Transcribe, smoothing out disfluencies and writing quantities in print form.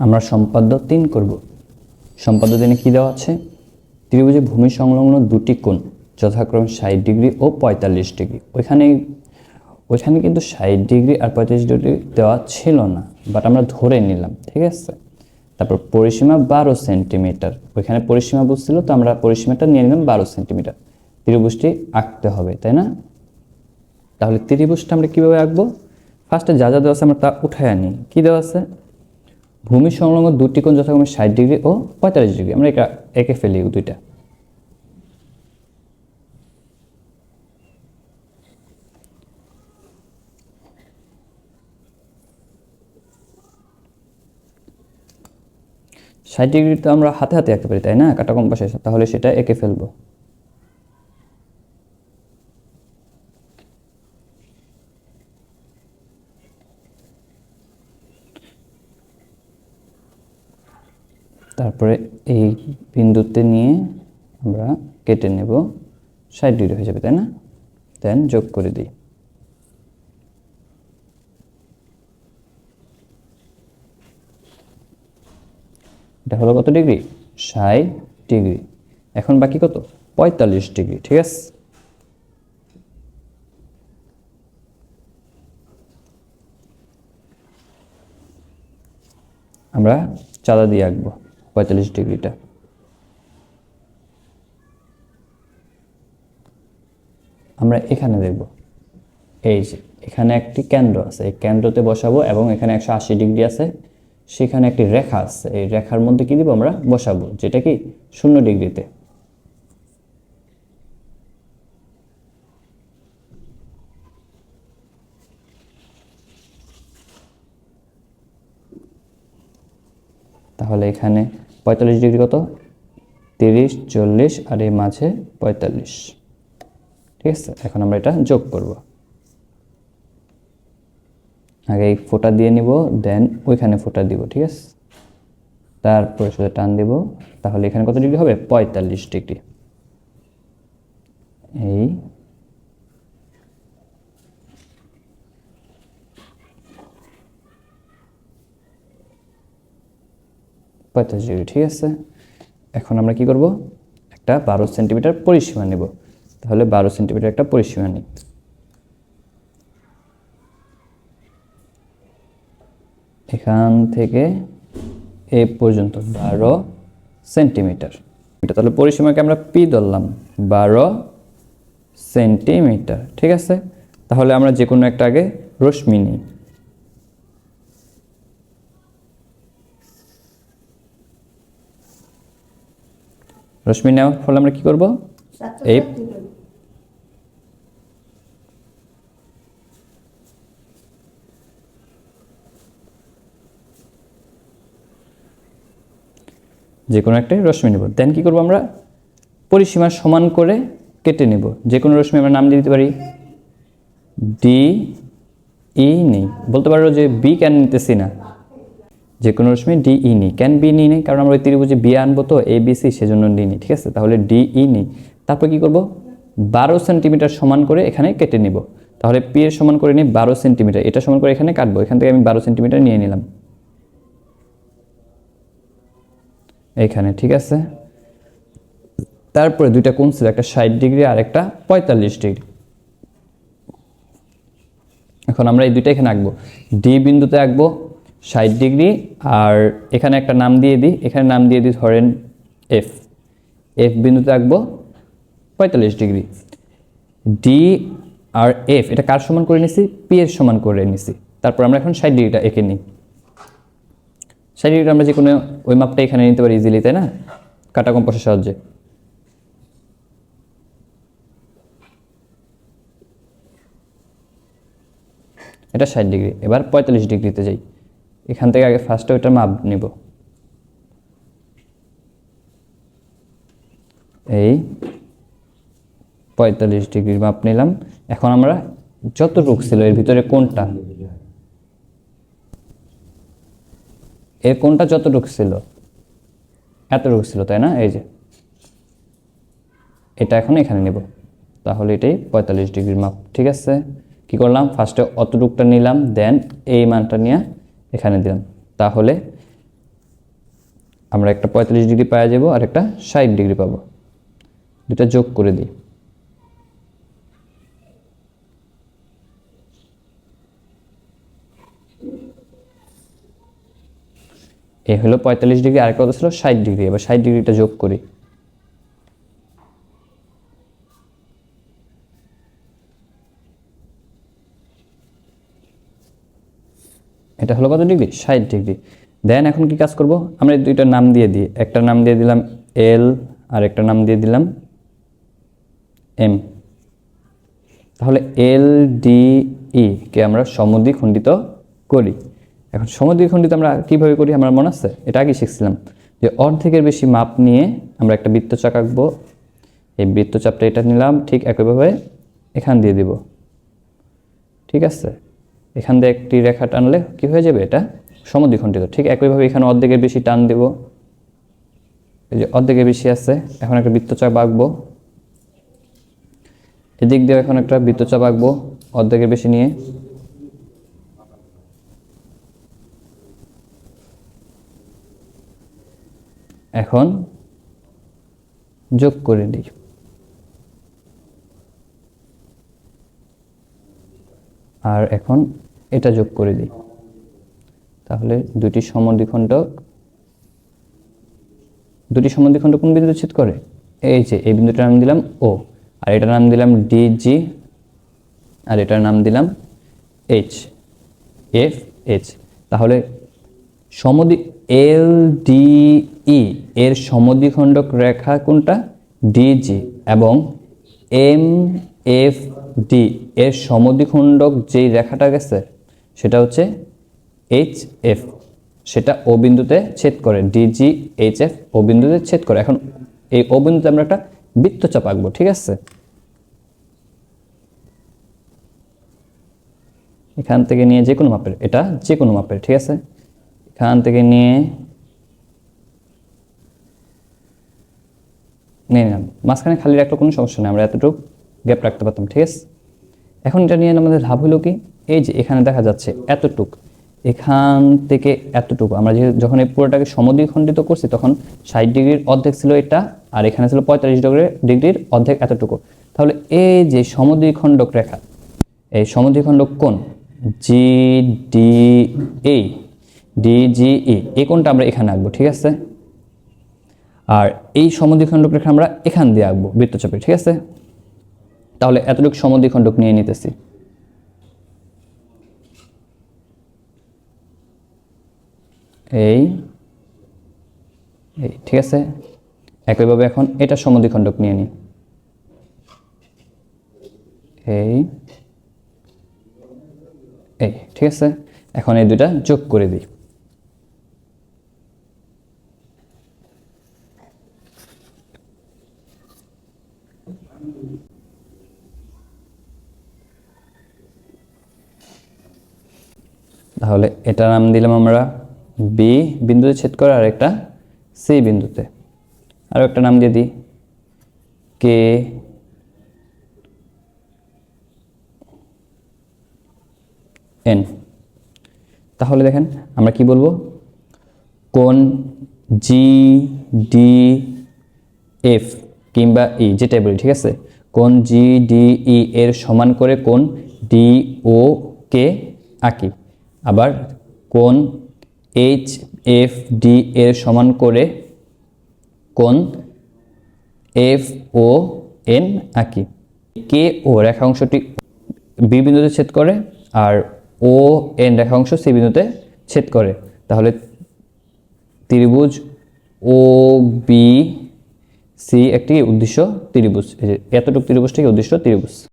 আমরা সম্পাদ্য 3 করব। সম্পাদ্য 3 কি দেওয়া আছে? ত্রিভুজে ভূমি সংলগ্ন দুটি কোণ যথাক্রমে 60 ডিগ্রি ও 45 ডিগ্রি। ওইখানে কিন্তু 60 ডিগ্রি আর 45 ডিগ্রি দেওয়া ছিল না, বাট আমরা ধরে নিলাম, ঠিক আছে। তারপর পরিসীমা 12 সেন্টিমিটার, ওইখানে পরিসীমা বলছিল, তো আমরা পরিসীমাটা নিয়ে নিলাম 12 সেন্টিমিটার। ত্রিভুজটি আঁকতে হবে, তাই না? তাহলে ত্রিভুজটা আমরা কীভাবে আঁকবো? ফার্স্টে যা যা দেওয়া আছে আমরা তা উঠায় আনি। কী দেওয়া আছে? ভূমি সংলগ্ন দুটি কোণ যথাক্রমে 60 ডিগ্রি ও 45 ডিগ্রি। আমরা এঁকে ফেলি দুইটা। ষাট ডিগ্রি তো আমরা হাতে হাতে আঁকতে পারি, তাই না? কাটা কম্পাসে, তাহলে সেটা এঁকে ফেলবো। তারপরে এই বিন্দুতে নিয়ে আমরা কেটে নেব, 60 ডিগ্রি হয়ে যাবে, তাই না? দেন যোগ করে দিই। এটা হলো কত ডিগ্রি? 60 ডিগ্রি। এখন বাকি কত? 45 ডিগ্রি, ঠিক আছে। আমরা চাঁদা দিয়ে আঁকবো 45 ডিগ্রিটা। আমরা এখানে দেখব, এই যে এখানে একটি কেন্দ্র আছে, এই কেন্দ্রতে বসাবো এবং এখানে 180 ডিগ্রি আছে, সেখানে একটি রেখা আছে, এই রেখার মধ্যে কি দিব? আমরা বসাবো, যেটা কি 0 ডিগ্রিতে। তাহলে এখানে 45 ডিগ্রি কত? 30, 40 আর এই মাঝে 45, ঠিক আছে। এখন আমরা এটা যোগ করব। আগে এই ফোঁটা দিয়ে নিব, দেন ওইখানে ফোঁটা দিব, ঠিক আছে। তারপরে সোজা টান দিব, তাহলে এখানে কত ডিগ্রি হবে? 45 ডিগ্রি। এই ডিগ্রি, ঠিক আছে। এখন আমরা কি করব? একটা 12 সেন্টিমিটার পরিসীমা নেব। তাহলে 12 সেন্টিমিটার একটা পরিসীমা নিই। এখান থেকে এই পর্যন্ত 12 সেন্টিমিটার। তাহলে পরিসীমাকে আমরা পি ধরলাম, 12 সেন্টিমিটার, ঠিক আছে। তাহলে আমরা যে কোনো একটা আগে রশ্মি নিই। রশ্মি নেওয়ার ফলে আমরা কি করব? এই যে কোনো একটা রশ্মি নেব, দেন কি করব? আমরা পরিসীমা সমান করে কেটে নেব। যে কোনো রশ্মি আমরা নাম দিয়ে দিতে পারি ডি ই নেই, বলতে পারো যে বি কেন নিতেছি না, যে কোনো রশ্মি ডি ই নেই। কেন বি নিই নেই? কারণ আমরা ওই ত্রিভুজে বি আনবো, তো এ বি সি, সেজন্য ডি নেই, ঠিক আছে। তাহলে ডি ই নেই। তারপর কি করব? 12 সেন্টিমিটার সমান করে এখানে কেটে নিব। তাহলে পি এর সমান করে নিই 12 সেন্টিমিটার, এটা সমান করে এখানে কাটবো। এখান থেকে আমি 12 সেন্টিমিটার নিয়ে নিলাম এইখানে, ঠিক আছে। তারপরে দুইটা কোণ ছিল, একটা 60 ডিগ্রি আর একটা 45 ডিগ্রি। এখন আমরা এই দুইটা এখানে আঁকবো। ডি বিন্দুতে আঁকবো 60 ডিগ্রি, আর এখানে একটা নাম দিয়ে দিই, এখানে নাম দিয়ে দিই ধরেন এফ। এফ বিন্দুতে আঁকবো 45 ডিগ্রি। ডি আর এফ এটা কার সমান করে নিছি? পি এর সমান করে নিছি। তারপর আমরা এখন 60 ডিগ্রিটা এঁকে নিই। 60 ডিগ্রিটা আমরা যে কোনো ওই মাপটা এখানে নিতে পারি ইজিলি, তাই না? কাটা কম্পাসের সাহায্যে। এটা 60 ডিগ্রি। এবার 45 ডিগ্রিতে যাই। এখান থেকে আগে ফার্স্টে ওইটার মাপ নিব। এই 45 ডিগ্রির মাপ নিলাম। এখন আমরা যতটুকু ছিল এর ভিতরে কোণটা, এর কোণটা যতটুকু ছিল এতটুকু ছিল, তাই না? এই যে এটা এখন এখানে নেব, তাহলে এটাই 45 ডিগ্রির মাপ, ঠিক আছে। কি করলাম? ফার্স্টে অতটুকটা নিলাম, দেন এই মানটা নিয়ে এখানে দিলাম। তাহলে আমরা একটা 45 ডিগ্রি পাওয়া যাব আর একটা 60 ডিগ্রি পাবো, দুটা যোগ করে দিই। এ হলো 45 ডিগ্রি, আরেকটা কত ছিল 60 ডিগ্রি। এবার 60 ডিগ্রিটা যোগ করি। এটা হলো কত ডিগ্রি? 60 ডিগ্রি। দেন এখন কি কাজ করব? আমরা এই দুইটার নাম দিয়ে দিই। একটা নাম দিয়ে দিলাম এল আর একটা নাম দিয়ে দিলাম এম। তাহলে এল ডি ই কে আমরা সমদ্বিখণ্ডিত করি। এখন সমদ্বিখণ্ডিত আমরা কিভাবে করি আমরা মনে আছে? এটা আগে শিখছিলাম যে অর্ধেকের বেশি মাপ নিয়ে আমরা একটা বৃত্তচাপ আঁকবো। এই বৃত্তচাপটা এটা নিলাম, ঠিক একইভাবে এখান দিয়ে দিব। ঠিক আছে, এখান দিয়ে একটি রেখা টানলে কি হয়ে যাবে? এটা সমদ্বিখণ্ডিত। ঠিক একইভাবে এখানে অর্ধেকের বেশি টান দেব। এই যে অর্ধেকের বেশি আছে, এখন একটা বৃত্তচাপ আঁকবো। এদিক দিয়ে এখন একটা বৃত্তচাপ আঁকবো অর্ধেকের বেশি নিয়ে। এখন যোগ করে দিই। আর এখন এটা যোগ করে দিই। তাহলে দুটি সমদ্বিখণ্ড কোন বিন্দুতে ছেদ করে? এই যে এই বিন্দুটার নাম দিলাম ও, আর এটার নাম দিলাম ডিজি, আর এটার নাম দিলাম এইচ, এফ এইচ। তাহলে এল ডি ই এর সমদ্বিখণ্ডক রেখা কোনটা? ডিজি। এবং এম এফ ডি এর সমদ্বিখণ্ডক যেই রেখাটা গেছে সেটা হচ্ছে এইচ এফ, সেটা ও বিন্দুতে ছেদ করে। ডিজি এইচ এফ ও বিন্দুতে ছেদ করে। এখন এই ও বিন্দুতে আমরা একটা বৃত্তচাপ আঁকবো। ঠিক আছে, এখান থেকে নিয়ে যে কোনো মাপের, এটা যে কোনো মাপের। ঠিক আছে, এখান থেকে নিয়ে নিলাম, মাঝখানে খালি রাখলে কোনো সমস্যা নেই, আমরা এতটুকু গ্যাপ রাখতে পারতাম। ঠিক আছে, এখন এটা নিয়ে আমাদের লাভ হলো কি? এই যে এখানে দেখা যাচ্ছে এতটুক, এখান থেকে এতটুকু আমরা যখন এই পুরোটাকে সমদ্বিখণ্ডিত করছি তখন 60 ডিগ্রির অর্ধেক ছিল এটা, আর এখানে ছিল 45 ডিগ্রির অর্ধেক এতটুকু। তাহলে এই যে সমদ্বিখণ্ডক রেখা, এই সমদ্বিখণ্ডক কোণ জি ডি এই ডিজিই, এই কোণটা আমরা এখানে আঁকবো। ঠিক আছে, আর এই সমদ্বিখণ্ডক রেখা আমরা এখান দিয়ে আঁকবো বৃত্তচাপে। ঠিক আছে, তাহলে এতটুকু সমদ্বিখণ্ডক নিয়ে নিতেছি। এই এই ঠিক আছে, একইভাবে এখন এটা সমদ্বিখণ্ডক নিয়ে নিই। এই এই ঠিক আছে, এখন এই দুইটা যোগ করে দিই। তাহলে এটা নাম দিলাম আমরা বি বিন্দুতে ছেদ করে, আর একটা সি বিন্দুতে, আরও একটা নাম দিয়ে দিই কে এন। তাহলে দেখেন আমরা কি বলবো? কোণ জি ডি এফ কিংবা ই যেটাই বলি। ঠিক আছে, কোণ জি ডি ই এর সমান করে কোণ ডি ও কে আঁকি। আবার কোণ এইচ এফ ডি এর সমান করে কোণ এফ ও এন আঁকি। কে ও রেখা অংশটি বি বিন্দুতে ছেদ করে, আর ও এন রেখা অংশ সি বিন্দুতে ছেদ করে। তাহলে ত্রিভুজ ও বি সি একটি উদ্দেশ্য ত্রিভুজ। এতটুকু ত্রিভুজটি উদ্দেশ্য ত্রিভুজ।